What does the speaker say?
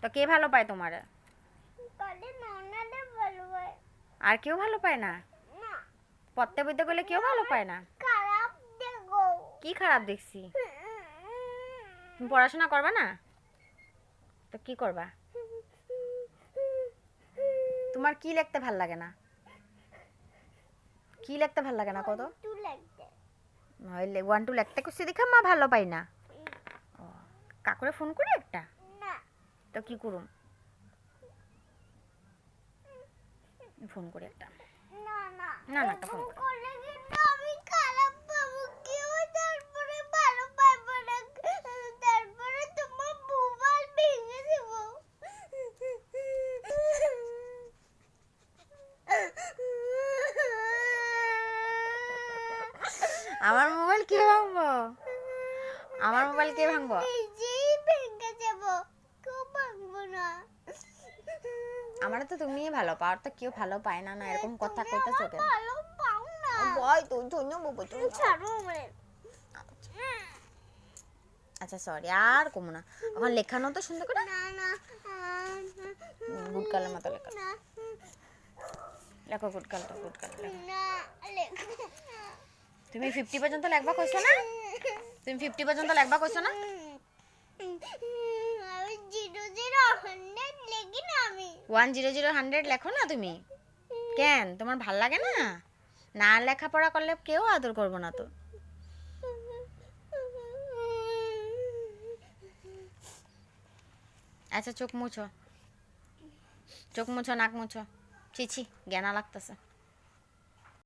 তো কে ভালো পায় তোমারে? কালে ননাটা ভালো হয় আর কেউ ভালো পায় না? না। পড়তে বইতে গেলে কেউ ভালো পায় না? খারাপ দেখো। কি খারাপ দেখছি? তুমি পড়াশোনা করবা না? তো কি করবা? তোমার কি লিখতে ভাল লাগে না? কি লিখতে ভাল লাগে না কত? টু লাগতে। নইলে 1 2 লিখতে কইছি দেখা মা ভালো পাই না। ও, কাকুরে ফোন করে একটা? না। তো কি করুম? ফোন করে একটা। না না। না না একটা ফোন এরকম করে। করলে কিন্তু আমি খারাপ পাবো। কেউ তারপরে ভালো পাবো না। তারপরে তোমার মোবাইল ভেঙে দেবো। আমার মোবাইল কে ভাঙবো? আমার মোবাইল কে ভাঙবো? নিজেই ভেঙে যাবো। কেউ ভাঙবো না। আমার তো তুমিই ভালো পাও, আর তো কেউ ভালো পায় না, না এরকম কথা কইতাছো কেন? ভালো পাও না। বয় তুই ধন্য বাবা তুমি। ছাড়ো আমারে। আচ্ছা সরি, আর কমু না। এখন লেখানো তো সুন্দর করে না না। গুড কালের মতো লেখা। না লেখো গুড কাল, তো গুড কাল লেখো। না লেখো না। তুমি 50 পর্যন্ত লেখবা কইছো না? তুমি 50 পর্যন্ত লেখবা কইছো না? আমি 00 লিখি না আমি। 1 0 0 100 লেখো না তুমি। কেন তোমার ভাল লাগে না? না লেখাপড়া করলে কেউ আদর করবো না তো। আচ্ছা চোখ মুছো, চোখ মুছো, নাক মুছো। ছি ছি, জ্ঞানা লাগতেছে।